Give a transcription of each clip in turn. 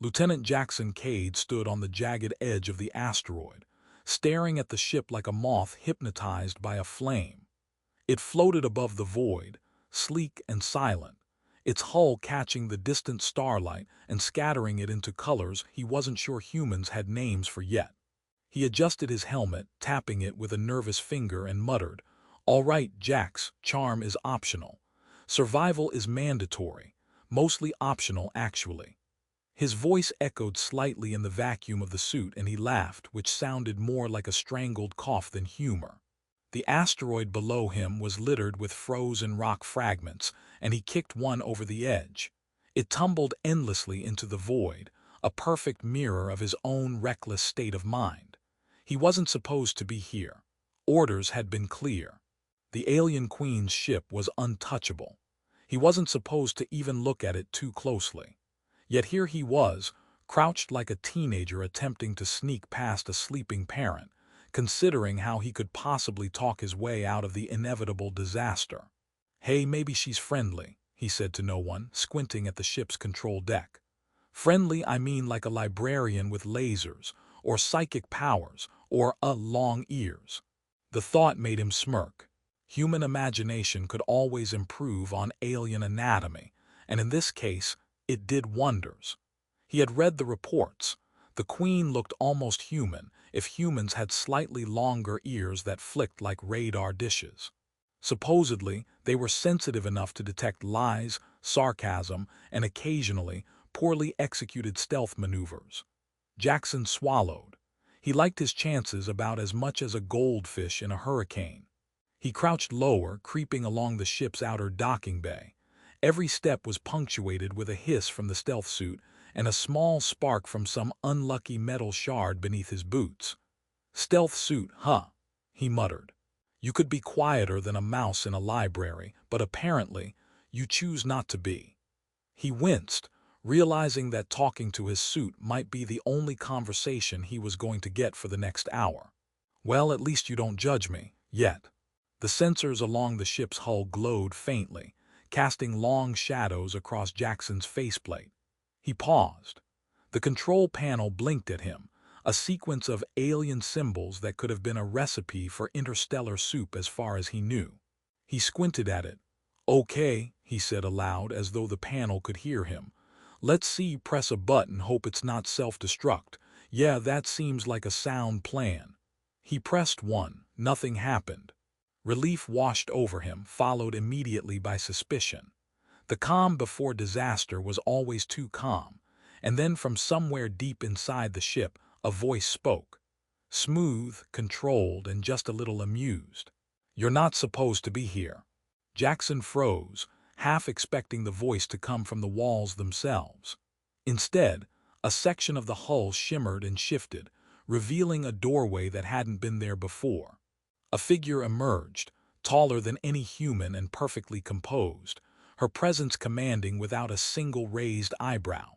Lieutenant Jackson Cade stood on the jagged edge of the asteroid, staring at the ship like a moth hypnotized by a flame. It floated above the void, sleek and silent, its hull catching the distant starlight and scattering it into colors he wasn't sure humans had names for yet. He adjusted his helmet, tapping it with a nervous finger, and muttered, "All right, Jax, charm is optional. Survival is mandatory, mostly optional actually." His voice echoed slightly in the vacuum of the suit, and he laughed, which sounded more like a strangled cough than humor. The asteroid below him was littered with frozen rock fragments, and he kicked one over the edge. It tumbled endlessly into the void, a perfect mirror of his own reckless state of mind. He wasn't supposed to be here. Orders had been clear. The alien queen's ship was untouchable. He wasn't supposed to even look at it too closely. Yet here he was, crouched like a teenager attempting to sneak past a sleeping parent, considering how he could possibly talk his way out of the inevitable disaster. "Hey, maybe she's friendly," he said to no one, squinting at the ship's control deck. "Friendly, I mean like a librarian with lasers, or psychic powers, or long ears." The thought made him smirk. Human imagination could always improve on alien anatomy, and in this case, it did wonders. He had read the reports. The queen looked almost human, if humans had slightly longer ears that flicked like radar dishes. Supposedly, they were sensitive enough to detect lies, sarcasm, and occasionally poorly executed stealth maneuvers. Jackson swallowed. He liked his chances about as much as a goldfish in a hurricane. He crouched lower, creeping along the ship's outer docking bay. Every step was punctuated with a hiss from the stealth suit and a small spark from some unlucky metal shard beneath his boots. "Stealth suit, huh?" he muttered. "You could be quieter than a mouse in a library, but apparently, you choose not to be." He winced, realizing that talking to his suit might be the only conversation he was going to get for the next hour. "Well, at least you don't judge me, yet." The sensors along the ship's hull glowed faintly, casting long shadows across Jackson's faceplate. He paused. The control panel blinked at him, a sequence of alien symbols that could have been a recipe for interstellar soup as far as he knew. He squinted at it. "Okay," he said aloud as though the panel could hear him. "Let's see, press a button, hope it's not self-destruct. Yeah, that seems like a sound plan." He pressed one. Nothing happened. Relief washed over him, followed immediately by suspicion. The calm before disaster was always too calm, and then from somewhere deep inside the ship, a voice spoke. Smooth, controlled, and just a little amused. "You're not supposed to be here." Jackson froze, half expecting the voice to come from the walls themselves. Instead, a section of the hull shimmered and shifted, revealing a doorway that hadn't been there before. A figure emerged, taller than any human and perfectly composed, her presence commanding without a single raised eyebrow.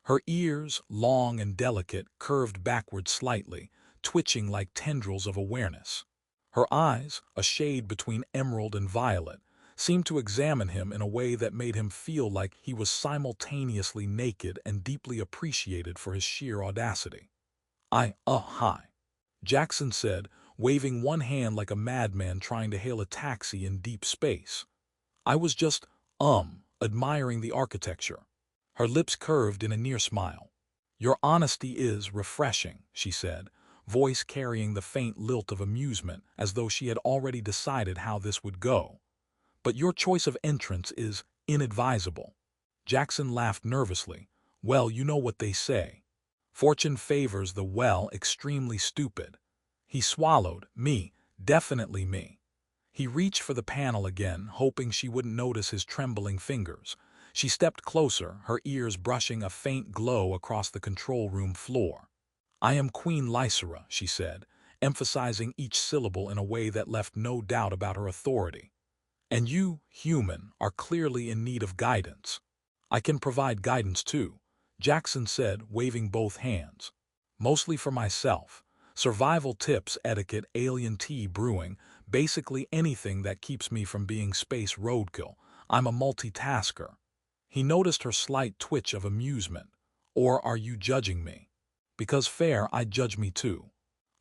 Her ears, long and delicate, curved backward slightly, twitching like tendrils of awareness. Her eyes, a shade between emerald and violet, seemed to examine him in a way that made him feel like he was simultaneously naked and deeply appreciated for his sheer audacity. Hi," Jackson said, waving one hand like a madman trying to hail a taxi in deep space. "I was just, admiring the architecture." Her lips curved in a near smile. "Your honesty is refreshing," she said, voice carrying the faint lilt of amusement, as though she had already decided how this would go. "But your choice of entrance is inadvisable." Jackson laughed nervously. "Well, you know what they say. Fortune favors the extremely stupid." He swallowed. "Me, definitely me." He reached for the panel again, hoping she wouldn't notice his trembling fingers. She stepped closer, her ears brushing a faint glow across the control room floor. "I am Queen Lysera," she said, emphasizing each syllable in a way that left no doubt about her authority. "And you, human, are clearly in need of guidance." "I can provide guidance too," Jackson said, waving both hands. "Mostly for myself. Survival tips, etiquette, alien tea brewing, basically anything that keeps me from being space roadkill. I'm a multitasker." He noticed her slight twitch of amusement. Or are you judging me? Because fair, I judge me too.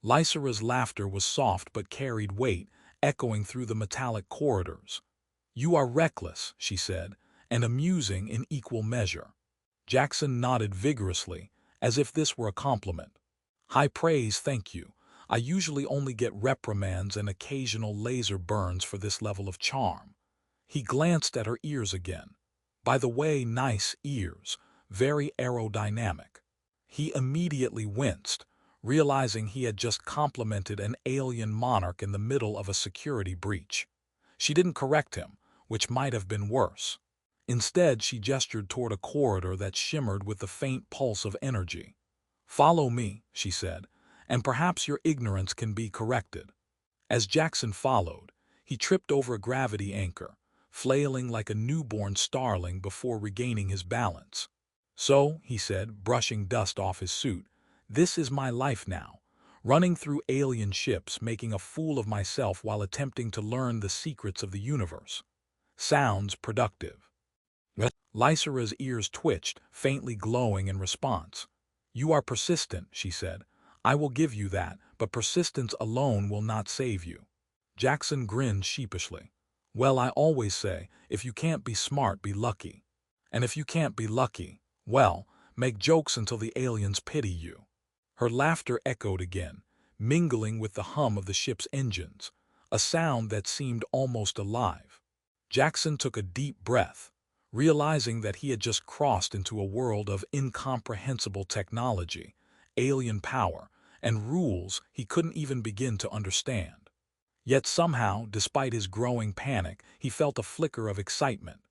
Lysera's laughter was soft but carried weight, echoing through the metallic corridors. You are reckless, she said, and amusing in equal measure. Jackson nodded vigorously, as if this were a compliment. High praise, thank you. I usually only get reprimands and occasional laser burns for this level of charm. He glanced at her ears again. By the way, nice ears, very aerodynamic. He immediately winced, realizing he had just complimented an alien monarch in the middle of a security breach. She didn't correct him, which might have been worse. Instead, she gestured toward a corridor that shimmered with the faint pulse of energy. Follow me, she said, and perhaps your ignorance can be corrected. As Jackson followed, he tripped over a gravity anchor, flailing like a newborn starling before regaining his balance. So, he said, brushing dust off his suit, this is my life now, running through alien ships, making a fool of myself while attempting to learn the secrets of the universe. Sounds productive. Lysera's ears twitched, faintly glowing in response. You are persistent, she said. I will give you that, but persistence alone will not save you. Jackson grinned sheepishly. Well, I always say, if you can't be smart, be lucky. And if you can't be lucky, well, make jokes until the aliens pity you. Her laughter echoed again, mingling with the hum of the ship's engines, a sound that seemed almost alive. Jackson took a deep breath, realizing that he had just crossed into a world of incomprehensible technology, alien power, and rules he couldn't even begin to understand. Yet somehow, despite his growing panic, he felt a flicker of excitement.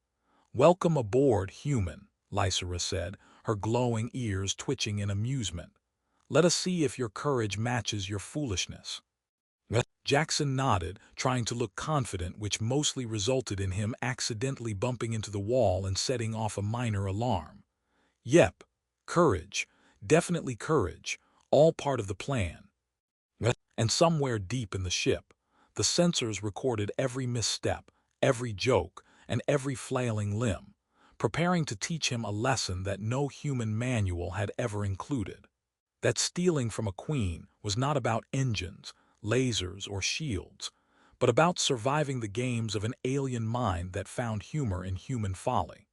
Welcome aboard, human, Lysera said, her glowing ears twitching in amusement. Let us see if your courage matches your foolishness. Jackson nodded, trying to look confident, which mostly resulted in him accidentally bumping into the wall and setting off a minor alarm. Yep, courage, definitely courage, all part of the plan. And somewhere deep in the ship, the sensors recorded every misstep, every joke, and every flailing limb, preparing to teach him a lesson that no human manual had ever included. That stealing from a queen was not about engines, lasers, or shields, but about surviving the games of an alien mind that found humor in human folly.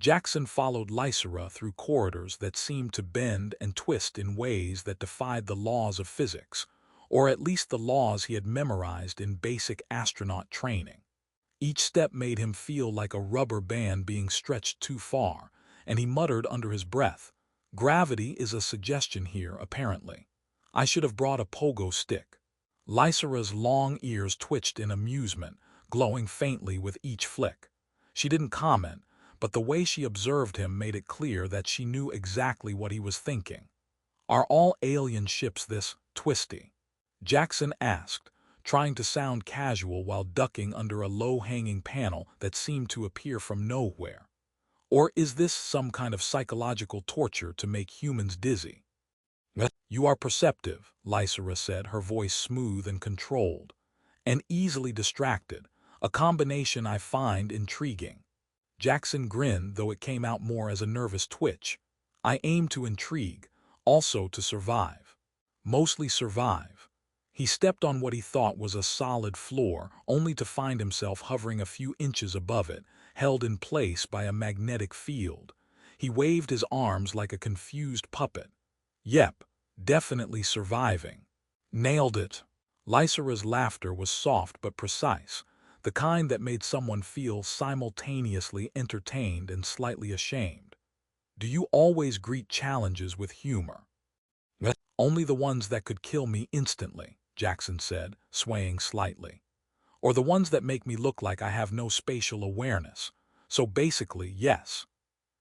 Jackson followed Lysera through corridors that seemed to bend and twist in ways that defied the laws of physics, or at least the laws he had memorized in basic astronaut training. Each step made him feel like a rubber band being stretched too far, and he muttered under his breath, Gravity is a suggestion here, apparently. I should have brought a pogo stick. Lysera's long ears twitched in amusement, glowing faintly with each flick. She didn't comment, but the way she observed him made it clear that she knew exactly what he was thinking. Are all alien ships this twisty? Jackson asked, trying to sound casual while ducking under a low-hanging panel that seemed to appear from nowhere. Or is this some kind of psychological torture to make humans dizzy? You are perceptive, Lysera said, her voice smooth and controlled, and easily distracted, a combination I find intriguing. Jackson grinned, though it came out more as a nervous twitch. I aim to intrigue, also to survive. Mostly survive. He stepped on what he thought was a solid floor, only to find himself hovering a few inches above it, held in place by a magnetic field. He waved his arms like a confused puppet. Yep, definitely surviving. Nailed it. Lysera's laughter was soft but precise, the kind that made someone feel simultaneously entertained and slightly ashamed. Do you always greet challenges with humor? Only the ones that could kill me instantly, Jackson said, swaying slightly. Or the ones that make me look like I have no spatial awareness. So basically, yes.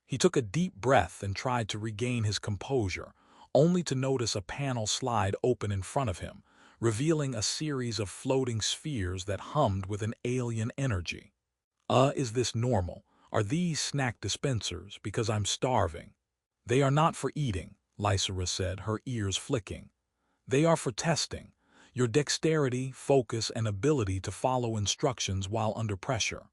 He took a deep breath and tried to regain his composure, only to notice a panel slide open in front of him, revealing a series of floating spheres that hummed with an alien energy. Is this normal? Are these snack dispensers because I'm starving? They are not for eating, Lysera said, her ears flicking. They are for testing. Your dexterity, focus, and ability to follow instructions while under pressure.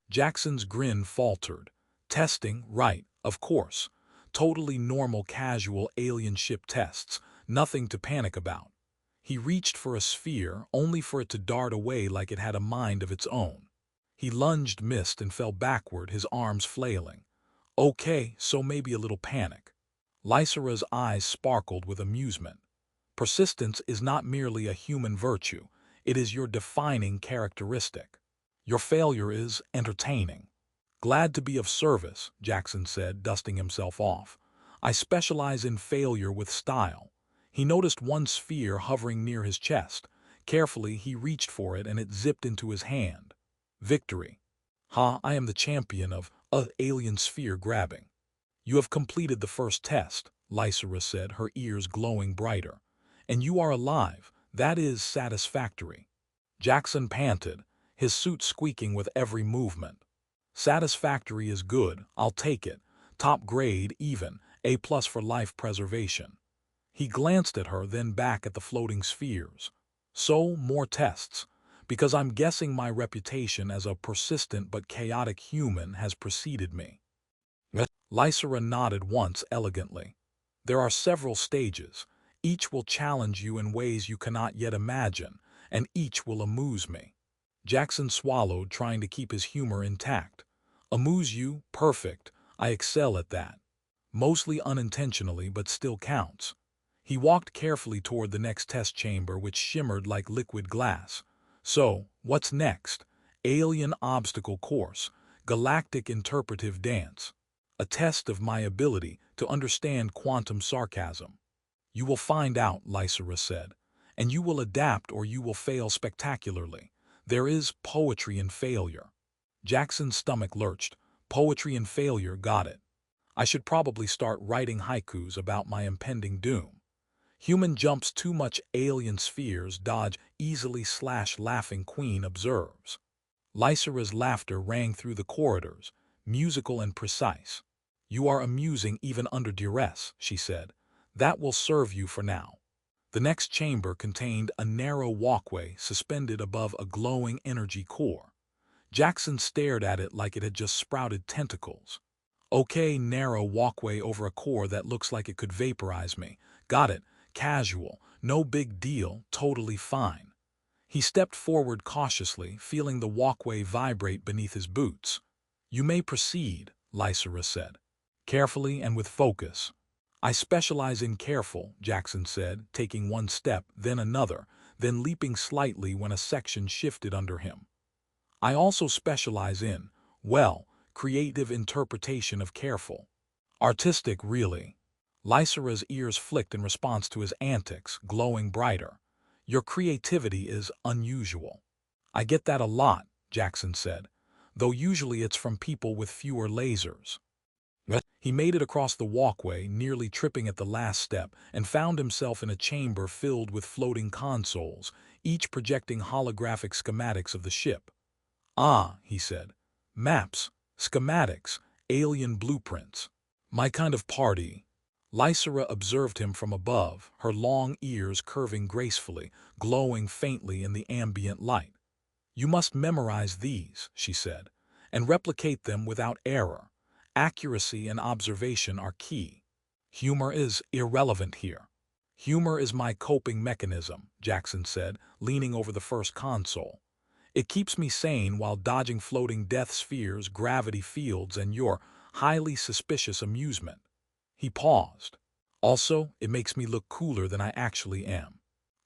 Jackson's grin faltered. Testing, right, of course. Totally normal casual alien ship tests, nothing to panic about. He reached for a sphere, only for it to dart away like it had a mind of its own. He lunged, missed, and fell backward, his arms flailing. Okay, so maybe a little panic. Lysera's eyes sparkled with amusement. Persistence is not merely a human virtue, it is your defining characteristic. Your failure is entertaining. Glad to be of service, Jackson said, dusting himself off. I specialize in failure with style. He noticed one sphere hovering near his chest. Carefully, he reached for it and it zipped into his hand. Victory. Ha, I am the champion of alien sphere grabbing. You have completed the first test, Lysera said, her ears glowing brighter. And you are alive. That is satisfactory. Jackson panted, his suit squeaking with every movement. Satisfactory is good, I'll take it. Top grade, even, A+ for life preservation. He glanced at her, then back at the floating spheres. So, more tests. Because I'm guessing my reputation as a persistent but chaotic human has preceded me. Lysera nodded once elegantly. There are several stages. Each will challenge you in ways you cannot yet imagine, and each will amuse me. Jackson swallowed, trying to keep his humor intact. Amuse you? Perfect. I excel at that. Mostly unintentionally, but still counts. He walked carefully toward the next test chamber, which shimmered like liquid glass. So, what's next? Alien obstacle course. Galactic interpretive dance. A test of my ability to understand quantum sarcasm. You will find out, Lysera said, and you will adapt or you will fail spectacularly. There is poetry in failure. Jackson's stomach lurched. Poetry in failure, got it. I should probably start writing haikus about my impending doom. Human jumps too much alien spheres, dodge easily / laughing queen observes. Lysera's laughter rang through the corridors, musical and precise. You are amusing even under duress, she said. That will serve you for now. The next chamber contained a narrow walkway suspended above a glowing energy core. Jackson stared at it like it had just sprouted tentacles. Okay, narrow walkway over a core that looks like it could vaporize me. Got it. Casual. No big deal. Totally fine. He stepped forward cautiously, feeling the walkway vibrate beneath his boots. You may proceed, Lysera said. Carefully and with focus. I specialize in careful, Jackson said, taking one step, then another, then leaping slightly when a section shifted under him. I also specialize in, well, creative interpretation of careful. Artistic, really. Lysera's ears flicked in response to his antics, glowing brighter. Your creativity is unusual. I get that a lot, Jackson said, though usually it's from people with fewer lasers. He made it across the walkway, nearly tripping at the last step, and found himself in a chamber filled with floating consoles, each projecting holographic schematics of the ship. Ah, he said. Maps, schematics, alien blueprints. My kind of party. Lysera observed him from above, her long ears curving gracefully, glowing faintly in the ambient light. You must memorize these, she said, and replicate them without error. Accuracy and observation are key. Humor is irrelevant here. Humor is my coping mechanism, Jackson said, leaning over the first console. It keeps me sane while dodging floating death spheres, gravity fields, and your highly suspicious amusement. He paused. Also, it makes me look cooler than I actually am.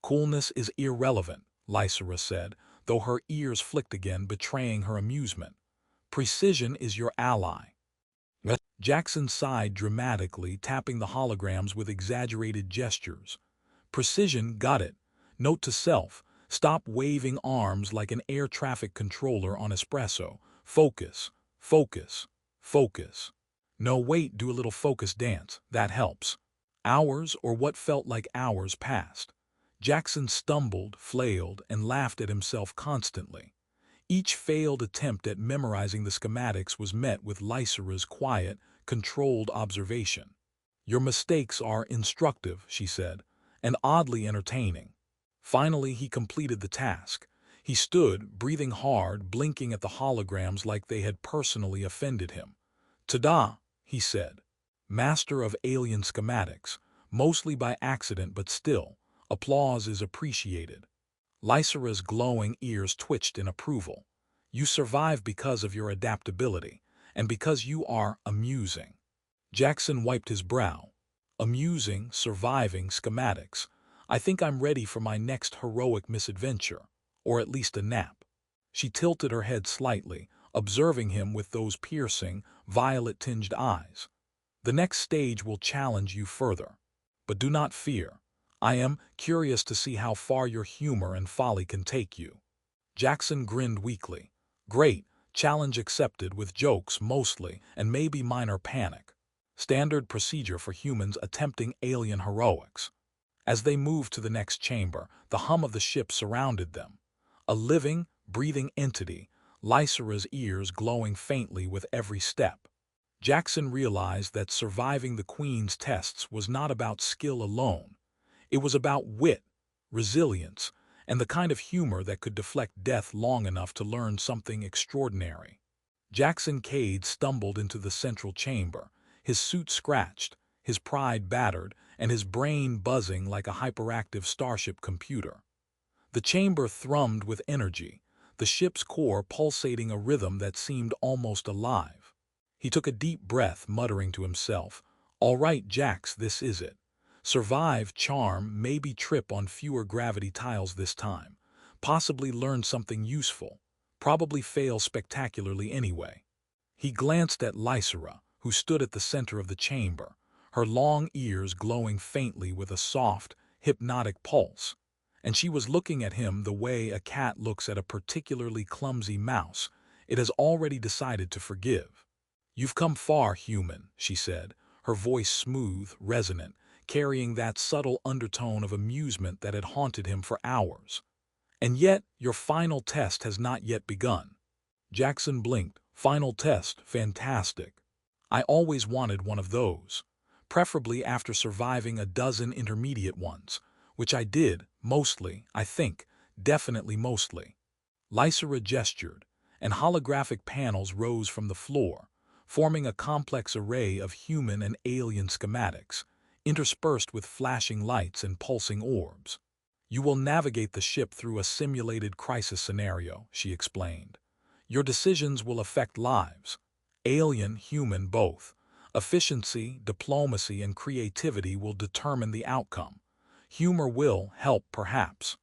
Coolness is irrelevant, Lysera said, though her ears flicked again, betraying her amusement. Precision is your ally. Jackson sighed dramatically, tapping the holograms with exaggerated gestures. Precision, got it. Note to self, stop waving arms like an air traffic controller on espresso. Focus, focus, focus. No, wait, do a little focus dance. That helps. Hours, or what felt like hours, passed. Jackson stumbled, flailed, and laughed at himself constantly. Each failed attempt at memorizing the schematics was met with Lysera's quiet, controlled observation. Your mistakes are instructive, she said, and oddly entertaining. Finally, he completed the task. He stood, breathing hard, blinking at the holograms like they had personally offended him. Ta-da, he said. master of alien schematics, mostly by accident but still, applause is appreciated. Lysera's glowing ears twitched in approval. You survive because of your adaptability, and because you are amusing. Jackson wiped his brow. Amusing, surviving, schematics. I think I'm ready for my next heroic misadventure, or at least a nap. She tilted her head slightly, observing him with those piercing, violet-tinged eyes. The next stage will challenge you further. But do not fear. I am curious to see how far your humor and folly can take you. Jackson grinned weakly. Great, challenge accepted with jokes mostly and maybe minor panic. Standard procedure for humans attempting alien heroics. As they moved to the next chamber, the hum of the ship surrounded them. A living, breathing entity, Lysera's ears glowing faintly with every step. Jackson realized that surviving the Queen's tests was not about skill alone. It was about wit, resilience, and the kind of humor that could deflect death long enough to learn something extraordinary. Jackson Cade stumbled into the central chamber, his suit scratched, his pride battered, and his brain buzzing like a hyperactive starship computer. The chamber thrummed with energy, the ship's core pulsating a rhythm that seemed almost alive. He took a deep breath, muttering to himself, "All right, Jax, this is it. Survive, charm, maybe trip on fewer gravity tiles this time. Possibly learn something useful. Probably fail spectacularly anyway." He glanced at Lysera, who stood at the center of the chamber, her long ears glowing faintly with a soft, hypnotic pulse. And she was looking at him the way a cat looks at a particularly clumsy mouse it has already decided to forgive. "You've come far, human," she said, her voice smooth, resonant, carrying that subtle undertone of amusement that had haunted him for hours. "And yet, your final test has not yet begun." Jackson blinked. "Final test, fantastic. I always wanted one of those, preferably after surviving a dozen intermediate ones, which I did, mostly, I think, definitely mostly." Lysera gestured, and holographic panels rose from the floor, forming a complex array of human and alien schematics, interspersed with flashing lights and pulsing orbs. "You will navigate the ship through a simulated crisis scenario," she explained. "Your decisions will affect lives. Alien, human, both. Efficiency, diplomacy, and creativity will determine the outcome. Humor will help, perhaps."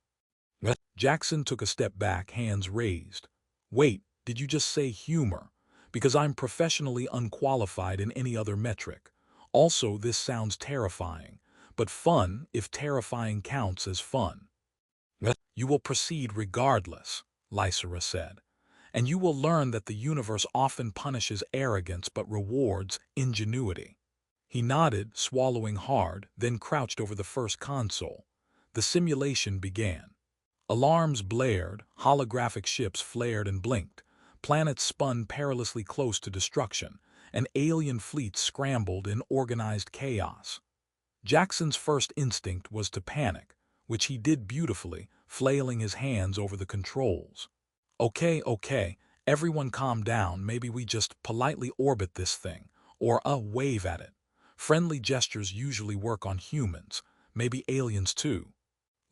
Jackson took a step back, hands raised. "Wait, did you just say humor? Because I'm professionally unqualified in any other metric. Also, this sounds terrifying, but fun if terrifying counts as fun." "You will proceed regardless," Lysera said. "And you will learn that the universe often punishes arrogance but rewards ingenuity." He nodded, swallowing hard, then crouched over the first console. The simulation began. Alarms blared, holographic ships flared and blinked, planets spun perilously close to destruction, and alien fleets scrambled in organized chaos. Jackson's first instinct was to panic, which he did beautifully, flailing his hands over the controls. Okay, everyone calm down, maybe we just politely orbit this thing, or wave at it. Friendly gestures usually work on humans, maybe aliens too."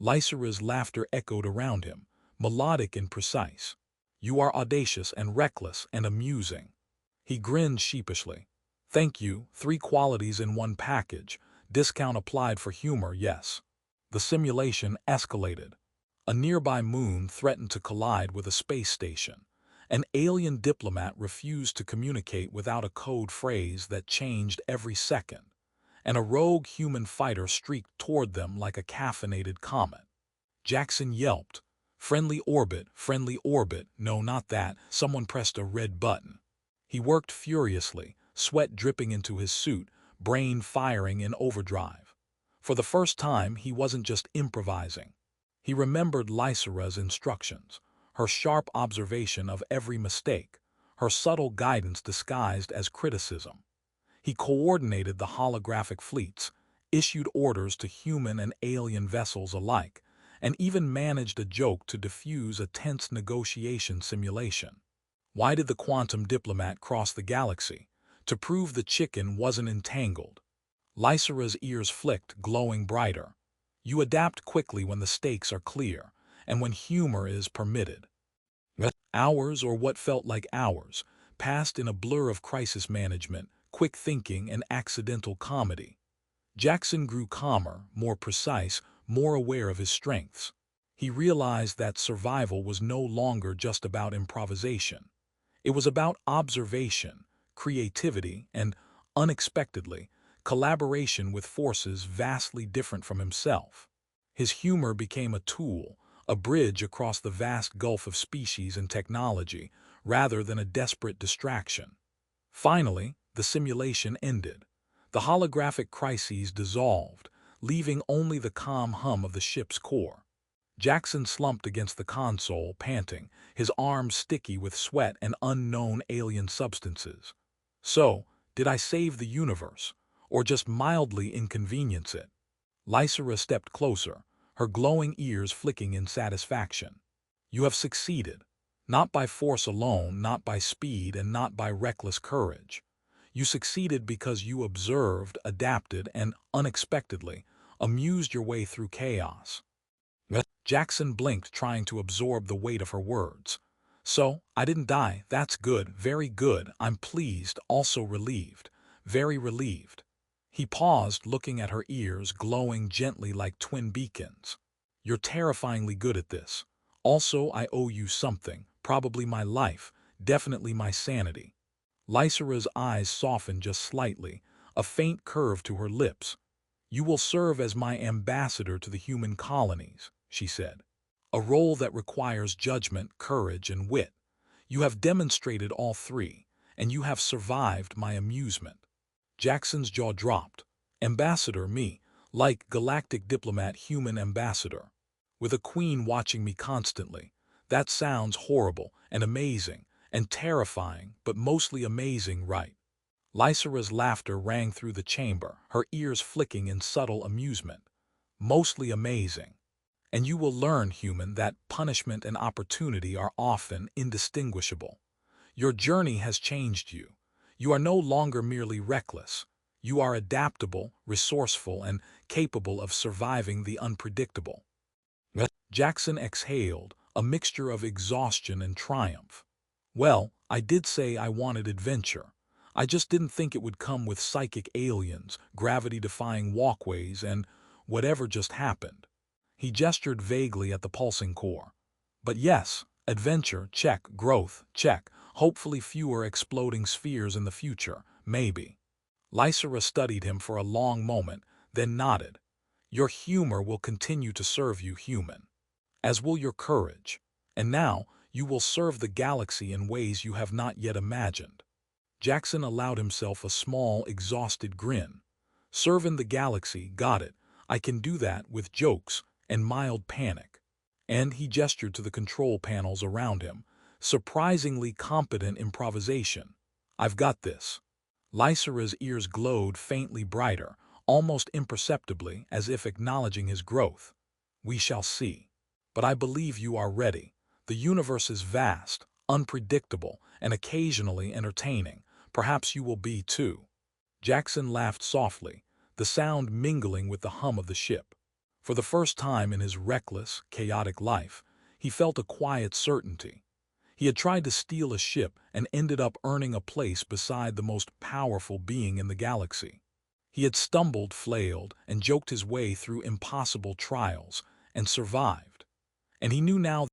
Lysera's laughter echoed around him, melodic and precise. "You are audacious and reckless and amusing." He grinned sheepishly. "Thank you, 3 qualities in one package. Discount applied for humor, yes." The simulation escalated. A nearby moon threatened to collide with a space station. An alien diplomat refused to communicate without a code phrase that changed every second. And a rogue human fighter streaked toward them like a caffeinated comet. Jackson yelped, friendly orbit, no, not that." Someone pressed a red button. He worked furiously, sweat dripping into his suit, brain firing in overdrive. For the first time, he wasn't just improvising. He remembered Lysera's instructions, her sharp observation of every mistake, her subtle guidance disguised as criticism. He coordinated the holographic fleets, issued orders to human and alien vessels alike, and even managed a joke to diffuse a tense negotiation simulation. Why did the quantum diplomat cross the galaxy? to prove the chicken wasn't entangled. Lysera's ears flicked, glowing brighter. You adapt quickly when the stakes are clear, and when humor is permitted. Hours, or what felt like hours, passed in a blur of crisis management, quick thinking, and accidental comedy. Jackson grew calmer, more precise, more aware of his strengths. He realized that survival was no longer just about improvisation. It was about observation, creativity, and, unexpectedly, collaboration with forces vastly different from himself. His humor became a tool, a bridge across the vast gulf of species and technology, rather than a desperate distraction. Finally, the simulation ended. The holographic crises dissolved, leaving only the calm hum of the ship's core. Jackson slumped against the console, panting, his arms sticky with sweat and unknown alien substances. So, did I save the universe, or just mildly inconvenience it? Lysera stepped closer, her glowing ears flicking in satisfaction. You have succeeded. Not by force alone, not by speed, and not by reckless courage. You succeeded because you observed, adapted, and, unexpectedly, amused your way through chaos. Jackson blinked, trying to absorb the weight of her words. So, I didn't die. That's good, very good. I'm pleased, also relieved. Very relieved. He paused, looking at her ears, glowing gently like twin beacons. You're terrifyingly good at this. Also, I owe you something, probably my life, definitely my sanity. Lysera's eyes softened just slightly, a faint curve to her lips. You will serve as my ambassador to the human colonies, she said. A role that requires judgment, courage, and wit. You have demonstrated all three, and you have survived my amusement. Jackson's jaw dropped. Ambassador, me, like galactic diplomat, human ambassador. With a queen watching me constantly. That sounds horrible and amazing and terrifying, but mostly amazing, right? Lysera's laughter rang through the chamber, her ears flicking in subtle amusement. Mostly amazing. And you will learn, human, that punishment and opportunity are often indistinguishable. Your journey has changed you. You are no longer merely reckless. You are adaptable, resourceful, and capable of surviving the unpredictable. Jackson exhaled, a mixture of exhaustion and triumph. Well, I did say I wanted adventure. I just didn't think it would come with psychic aliens, gravity-defying walkways, and whatever just happened. He gestured vaguely at the pulsing core. But yes, adventure, check, growth, check, hopefully fewer exploding spheres in the future, maybe. Lysera studied him for a long moment, then nodded. Your humor will continue to serve you, human. As will your courage. And now, you will serve the galaxy in ways you have not yet imagined. Jackson allowed himself a small, exhausted grin. Serving the galaxy, got it. I can do that with jokes and mild panic. And he gestured to the control panels around him. Surprisingly competent improvisation. I've got this. Lysera's ears glowed faintly brighter, almost imperceptibly, as if acknowledging his growth. We shall see. But I believe you are ready. The universe is vast, unpredictable, and occasionally entertaining. Perhaps you will be too. Jackson laughed softly, the sound mingling with the hum of the ship. For the first time in his reckless, chaotic life, he felt a quiet certainty. He had tried to steal a ship and ended up earning a place beside the most powerful being in the galaxy. He had stumbled, flailed, and joked his way through impossible trials, and survived. And he knew now